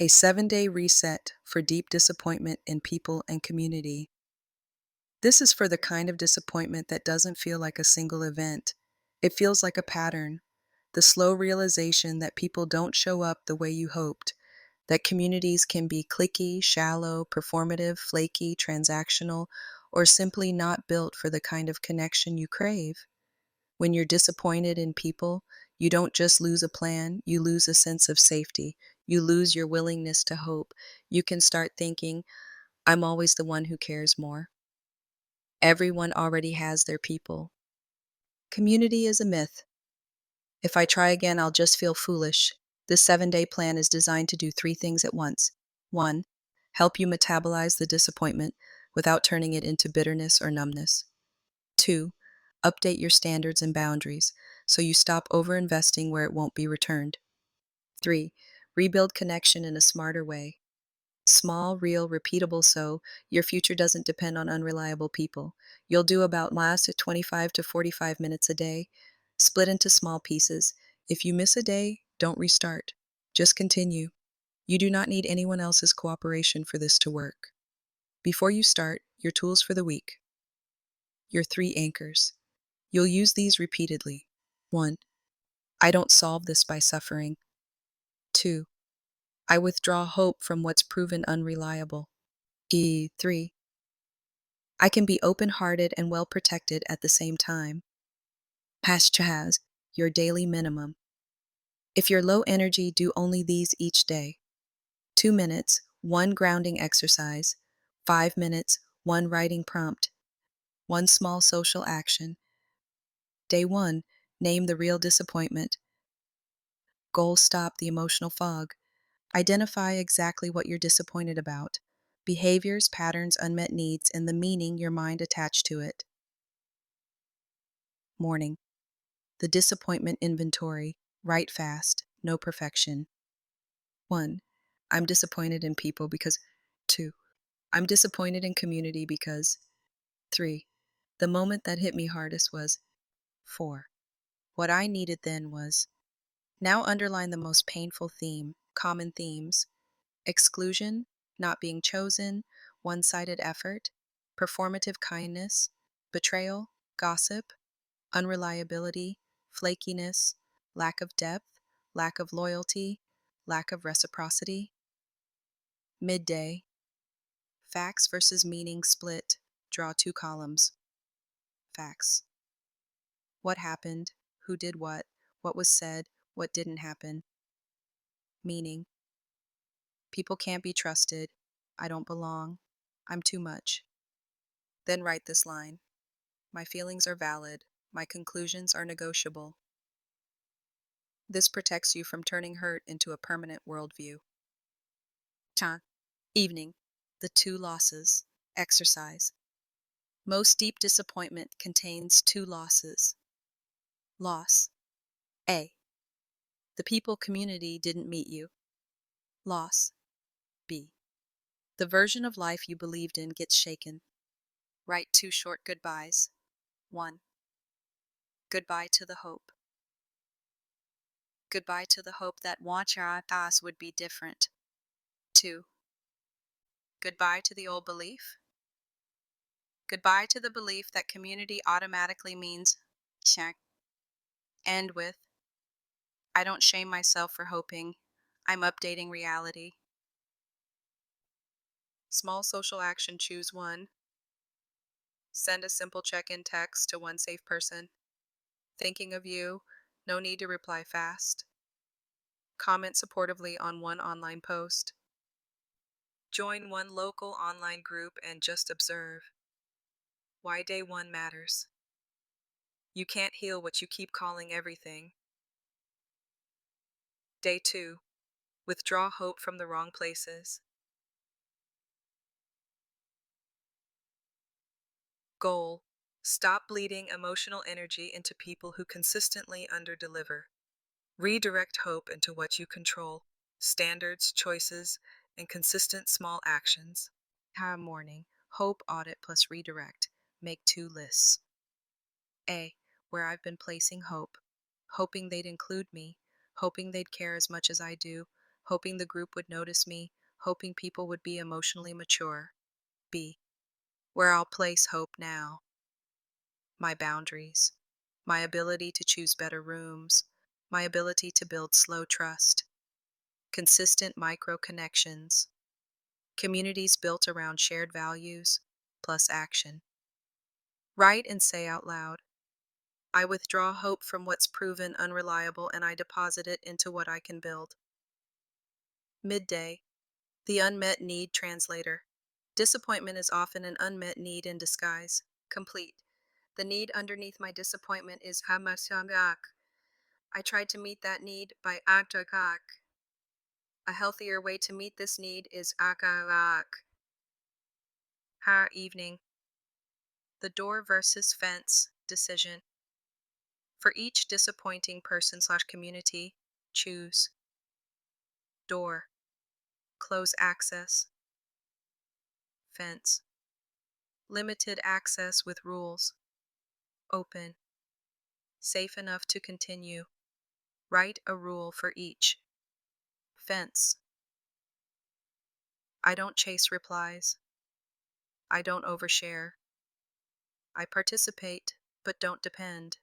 A 7-day reset for deep disappointment in people and community. This is for the kind of disappointment that doesn't feel like a single event. It feels like a pattern. The slow realization that people don't show up the way you hoped, that communities can be cliquey, shallow, performative, flaky, transactional, or simply not built for the kind of connection you crave. When you're disappointed in people, you don't just lose a plan, you lose a sense of safety. You lose your willingness to hope. You can start thinking, I'm always the one who cares more. Everyone already has their people. Community is a myth. If I try again, I'll just feel foolish. This 7-day plan is designed to do 3 things at once. 1. Help you metabolize the disappointment without turning it into bitterness or numbness. 2. Update your standards and boundaries so you stop overinvesting where it won't be returned. 3. Rebuild connection in a smarter way. Small, real, repeatable so your future doesn't depend on unreliable people. You'll do about last at 25 to 45 minutes a day, split into small pieces. If you miss a day, don't restart. Just continue. You do not need anyone else's cooperation for this to work. Before you start, your tools for the week. Your 3 anchors. You'll use these repeatedly. 1. I don't solve this by suffering. 2. I withdraw hope from what's proven unreliable. 3. I can be open-hearted and well-protected at the same time. #, your daily minimum. If you're low energy, do only these each day. 2 minutes, 1 grounding exercise. 5 minutes, 1 writing prompt. 1 small social action. Day 1, name the real disappointment. Goal: stop the emotional fog. Identify exactly what you're disappointed about. Behaviors, patterns, unmet needs, and the meaning your mind attached to it. Morning. The disappointment inventory. Write fast. No perfection. 1. I'm disappointed in people because. 2. I'm disappointed in community because. 3. The moment that hit me hardest was. 4. What I needed then was. Now underline the most painful theme, common themes. Exclusion, not being chosen, one-sided effort, performative kindness, betrayal, gossip, unreliability, flakiness, lack of depth, lack of loyalty, lack of reciprocity. Midday. Facts versus meaning split. Draw 2 columns. Facts. What happened? Who did what? What was said? What didn't happen? Meaning. People can't be trusted. I don't belong. I'm too much. Then write this line. My feelings are valid. My conclusions are negotiable. This protects you from turning hurt into a permanent worldview. Evening. The 2 losses. Exercise. Most deep disappointment contains 2 losses. Loss. A. The people community didn't meet you. Loss. B. The version of life you believed in gets shaken. Write 2 short goodbyes. 1. Goodbye to the hope. Goodbye to the hope that us would be different. 2. Goodbye to the old belief. Goodbye to the belief that community automatically means check. End with, I don't shame myself for hoping. I'm updating reality. Small social action, choose 1. Send a simple check-in text to 1 safe person. Thinking of you, no need to reply fast. Comment supportively on 1 online post. Join 1 local online group and just observe. Why day 1 matters. You can't heal what you keep calling everything. Day 2. Withdraw hope from the wrong places. Goal: stop bleeding emotional energy into people who consistently underdeliver. Redirect hope into what you control: standards, choices, and consistent small actions. Morning. Hope audit plus redirect. Make 2 lists. A. Where I've been placing hope. Hoping they'd include me. Hoping they'd care as much as I do. hoping the group would notice me, hoping people would be emotionally mature. B. Where I'll place hope now. My boundaries. My ability to choose better rooms. My ability to build slow trust. Consistent micro connections. Communities built around shared values plus action. Write and say out loud. I withdraw hope from what's proven unreliable and I deposit it into what I can build. Midday. The unmet need translator. Disappointment is often an unmet need in disguise. Complete. The need underneath my disappointment is hamasamyak. I tried to meet that need by agtagak. A healthier way to meet this need is agagak. Ha evening. The door versus fence decision. For each disappointing person/community, choose. Door. Close access. Fence. Limited access with rules. Open. Safe enough to continue. Write a rule for each. Fence. I don't chase replies. I don't overshare. I participate, but don't depend.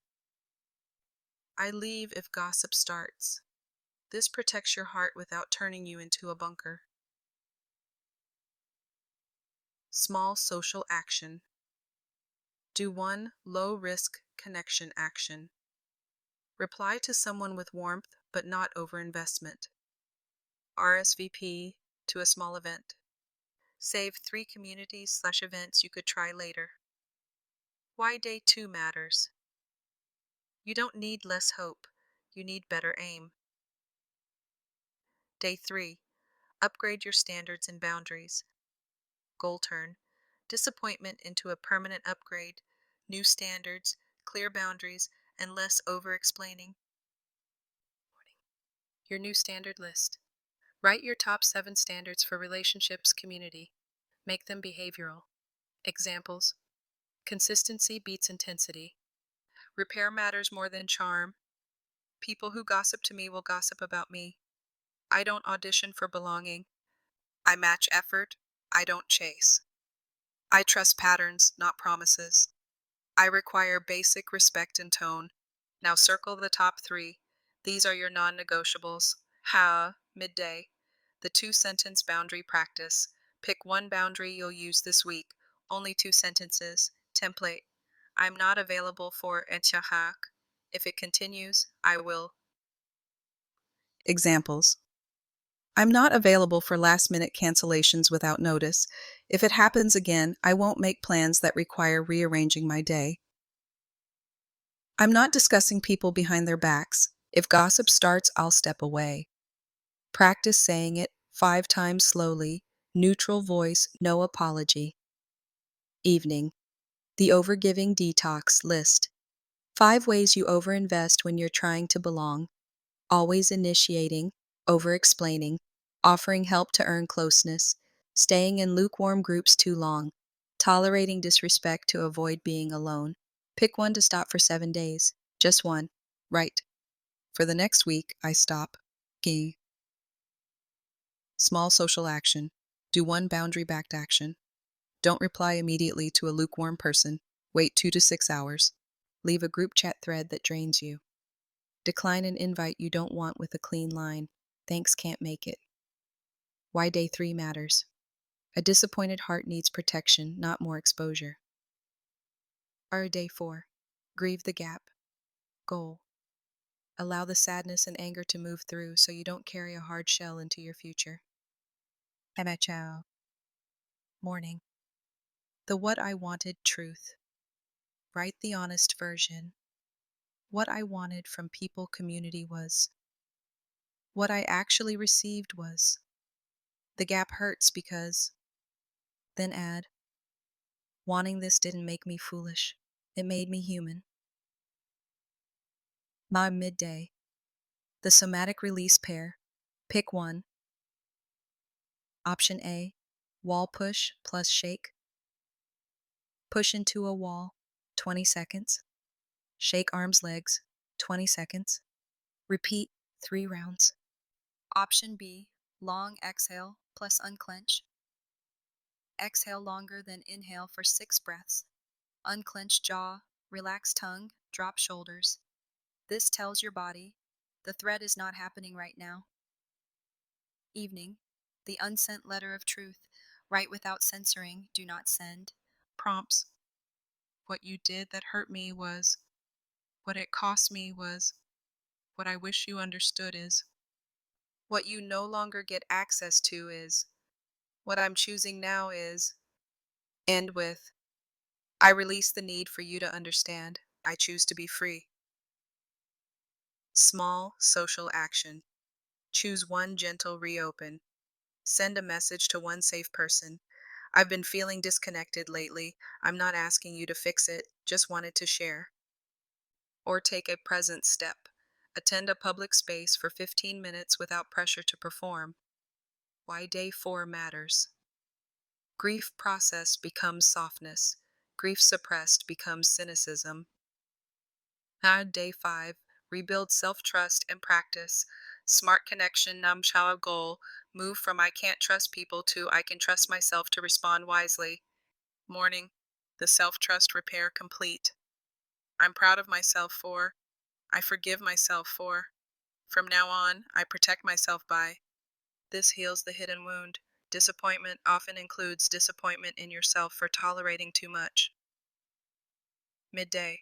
I leave if gossip starts. This protects your heart without turning you into a bunker. Small social action. Do one low-risk connection action. Reply to someone with warmth, but not overinvestment. RSVP to a small event. Save 3 communities/events you could try later. Why day 2 matters. You don't need less hope. You need better aim. Day 3. Upgrade your standards and boundaries. Goal turn. Disappointment into a permanent upgrade. New standards, clear boundaries, and less over-explaining. Your new standard list. Write your top 7 standards for relationships community. Make them behavioral. Examples. Consistency beats intensity. Repair matters more than charm. People who gossip to me will gossip about me. I don't audition for belonging. I match effort. I don't chase. I trust patterns, not promises. I require basic respect and tone. Now circle the top 3. These are your non-negotiables. Midday. The 2-sentence boundary practice. Pick one boundary you'll use this week. Only 2 sentences. Template. I'm not available for etchahak. If it continues, I will. Examples. I'm not available for last-minute cancellations without notice. If it happens again, I won't make plans that require rearranging my day. I'm not discussing people behind their backs. If gossip starts, I'll step away. Practice saying it 5 times slowly, neutral voice, no apology. Evening. The overgiving detox list. 5 ways you overinvest when you're trying to belong. Always initiating, over-explaining, offering help to earn closeness, staying in lukewarm groups too long, tolerating disrespect to avoid being alone. Pick one to stop for 7 days. Just one. Right. For the next week, I stop. Gee. Small social action. Do one boundary-backed action. Don't reply immediately to a lukewarm person. Wait 2 to 6 hours. Leave a group chat thread that drains you. Decline an invite you don't want with a clean line. Thanks, can't make it. Why day 3 matters. A disappointed heart needs protection, not more exposure. Or day 4. Grieve the gap. Goal. Allow the sadness and anger to move through so you don't carry a hard shell into your future. Emachao. Morning. The what I wanted truth. Write the honest version. What I wanted from people community was. What I actually received was. The gap hurts because. Then add. Wanting this didn't make me foolish. It made me human. My midday. The somatic release pair. Pick one. Option A. Wall push plus shake. Push into a wall. 20 seconds. Shake arms, legs. 20 seconds. Repeat 3 rounds. Option B. Long exhale plus unclench. Exhale longer than inhale for 6 breaths. Unclench jaw, relax tongue, drop shoulders. This tells your body the threat is not happening right now. Evening, the unsent letter of truth. Write without censoring, do not send. Prompts. What you did that hurt me was, what it cost me was, what I wish you understood is, what you no longer get access to is, what I'm choosing now is, end with, I release the need for you to understand. I choose to be free. Small social action. Choose one gentle reopen. Send a message to one safe person. I've been feeling disconnected lately. I'm not asking you to fix it, just wanted to share. Or take a present step. Attend a public space for 15 minutes without pressure to perform. Why day 4 matters. Grief processed becomes softness. Grief suppressed becomes cynicism. Day 5. Rebuild self-trust and practice. Smart connection, Namshao goal. Move from I can't trust people to I can trust myself to respond wisely. Morning. The self-trust repair complete. I'm proud of myself for. I forgive myself for. From now on, I protect myself by. This heals the hidden wound. Disappointment often includes disappointment in yourself for tolerating too much. Midday.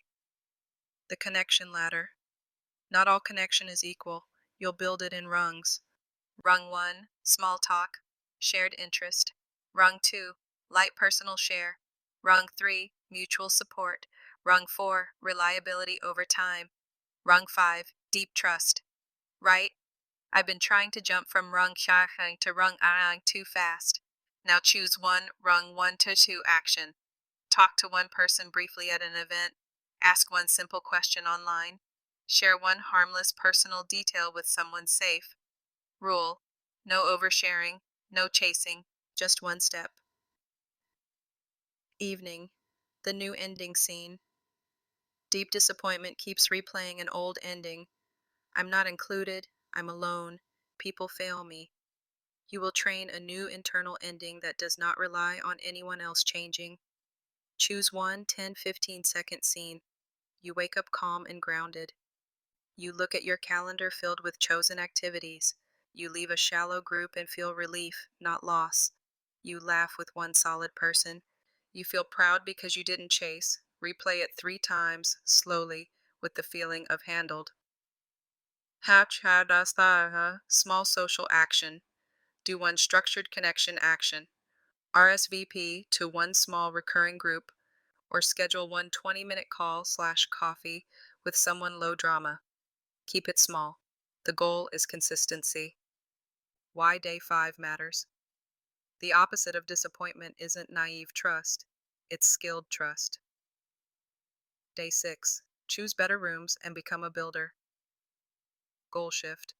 The connection ladder. Not all connection is equal. You'll build it in rungs. Rung 1, small talk, shared interest. Rung 2, light personal share. Rung 3, mutual support. Rung 4, reliability over time. Rung 5, deep trust. Right? I've been trying to jump from rung shahang to rung arang too fast. Now choose one rung 1 to 2 action. Talk to one person briefly at an event. Ask one simple question online. Share one harmless personal detail with someone safe. Rule: no oversharing, no chasing, just one step. Evening. The new ending scene. Deep disappointment keeps replaying an old ending. I'm not included, I'm alone, people fail me. You will train a new internal ending that does not rely on anyone else changing. Choose one 10-15-second scene. You wake up calm and grounded. You look at your calendar filled with chosen activities. You leave a shallow group and feel relief, not loss. You laugh with one solid person. You feel proud because you didn't chase. Replay it 3 times, slowly, with the feeling of handled. Small social action. Do one structured connection action. RSVP to one small recurring group, or schedule one 20-minute call/coffee with someone low drama. Keep it small. The goal is consistency. Why day 5 matters. The opposite of disappointment isn't naive trust, it's skilled trust. Day 6. Choose better rooms and become a builder. Goal shift.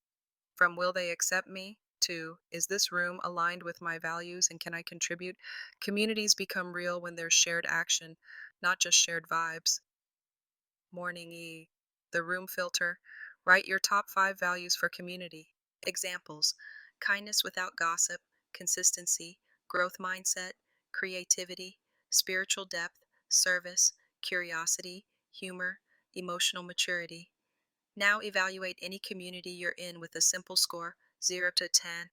From will they accept me to is this room aligned with my values and can I contribute? Communities become real when there's shared action, not just shared vibes. Morning E. The room filter. Write your top 5 values for community. Examples: kindness without gossip, consistency, growth mindset, creativity, spiritual depth, service, curiosity, humor, emotional maturity. Now evaluate any community you're in with a simple score 0 to 10.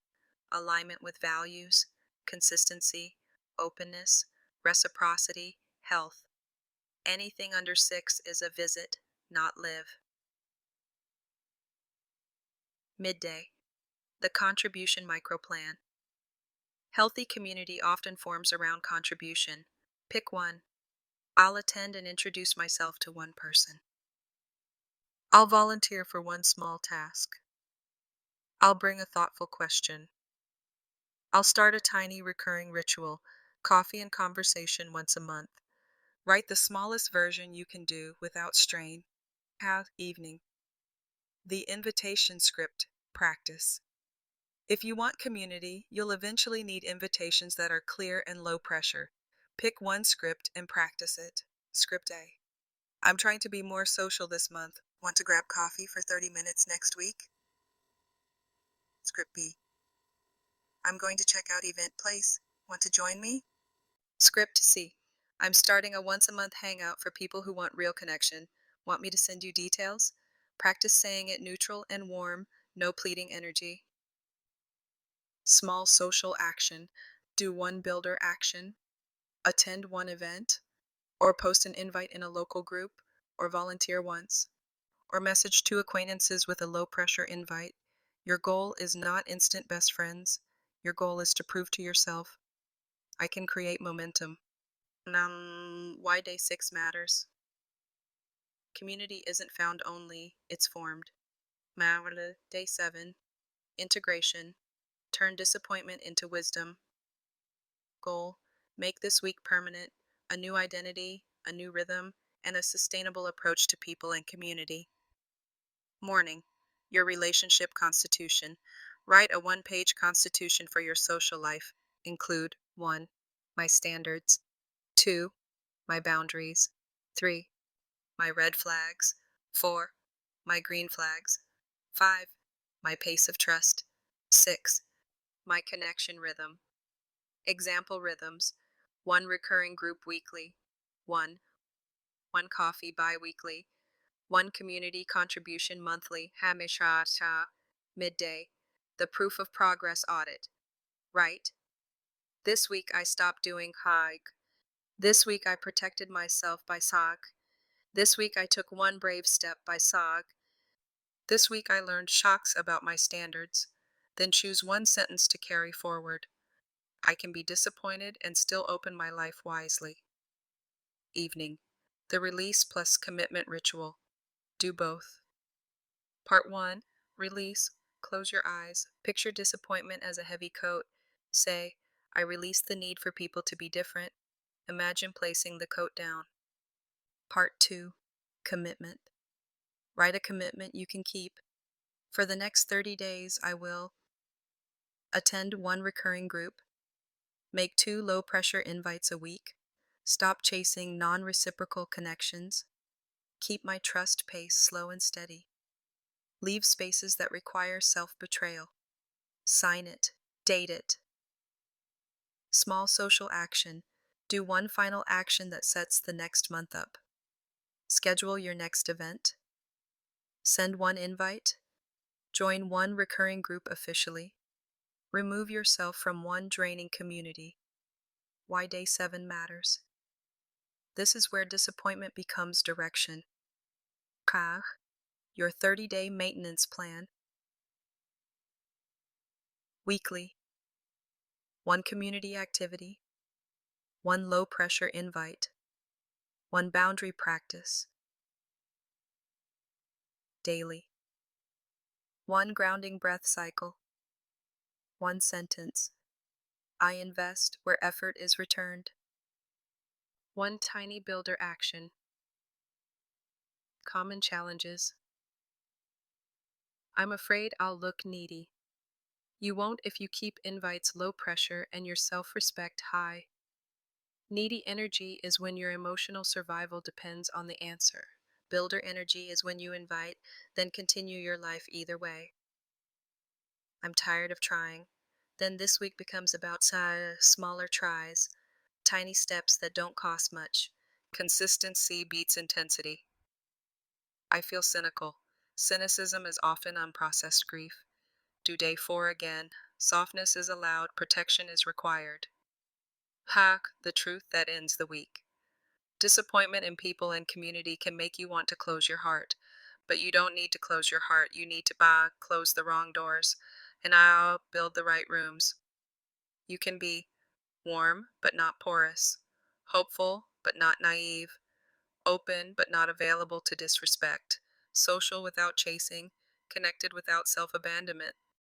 Alignment with values, consistency, openness, reciprocity, health. Anything under 6 is a visit, not live. Midday. The contribution microplan. Healthy community often forms around contribution. Pick one. I'll attend and introduce myself to one person. I'll volunteer for one small task. I'll bring a thoughtful question. I'll start a tiny recurring ritual, coffee and conversation once a month. Write the smallest version you can do without strain. Evening. The invitation script practice. If you want community, you'll eventually need invitations that are clear and low pressure. Pick one script and practice it. Script A. I'm trying to be more social this month. Want to grab coffee for 30 minutes next week? Script B. I'm going to check out Event Place. Want to join me? Script C. I'm starting a once a month hangout for people who want real connection. Want me to send you details? Practice saying it neutral and warm, no pleading energy. Small social action. Do one builder action. Attend one event, or post an invite in a local group, or volunteer once, or message two acquaintances with a low pressure invite. Your goal is not instant best friends. Your goal is to prove to yourself, I can create momentum. Why day 6 matters. Community isn't found only, it's formed. Day 7, integration. Turn disappointment into wisdom. Goal, make this week permanent, a new identity, a new rhythm, and a sustainable approach to people and community. Morning, your relationship constitution. Write a one-page constitution for your social life. Include 1. My standards. 2. My boundaries. 3. My red flags. 4. My green flags. 5. My pace of trust. 6. My connection rhythm. Example rhythms. 1 recurring group weekly. 1. 1 coffee bi-weekly. 1 community contribution monthly. Hamisha midday. The proof of progress audit. Right. This week I stopped doing hike. This week I protected myself by SOG. This week I took one brave step by SOG. This week I learned shocks about my standards. Then choose one sentence to carry forward. I can be disappointed and still open my life wisely. Evening. The release plus commitment ritual. Do both. Part 1. Release. Close your eyes. Picture disappointment as a heavy coat. Say, I release the need for people to be different. Imagine placing the coat down. Part 2. Commitment. Write a commitment you can keep. For the next 30 days, I will attend one recurring group, make 2 low-pressure invites a week, stop chasing non-reciprocal connections, keep my trust pace slow and steady, leave spaces that require self-betrayal, sign it, date it. Small social action. Do one final action that sets the next month up. Schedule your next event. Send one invite. Join one recurring group officially. Remove yourself from one draining community. Why day 7 matters. This is where disappointment becomes direction. Car, your 30-day maintenance plan. Weekly. 1 community activity. 1 low-pressure invite. 1 boundary practice. Daily. 1 grounding breath cycle. 1 sentence. I invest where effort is returned. 1 tiny builder action. Common challenges. I'm afraid I'll look needy. You won't if you keep invites low pressure and your self-respect high. Needy energy is when your emotional survival depends on the answer. Builder energy is when you invite, then continue your life either way. I'm tired of trying. Then this week becomes about smaller tries, tiny steps that don't cost much. Consistency beats intensity. I feel cynical. Cynicism is often unprocessed grief. Do day 4 again. Softness is allowed, protection is required. Hack, the truth that ends the week. Disappointment in people and community can make you want to close your heart. But you don't need to close your heart. You need to close the wrong doors. And I'll build the right rooms. You can be warm but not porous, hopeful but not naive, open but not available to disrespect, social without chasing, connected without self-abandonment.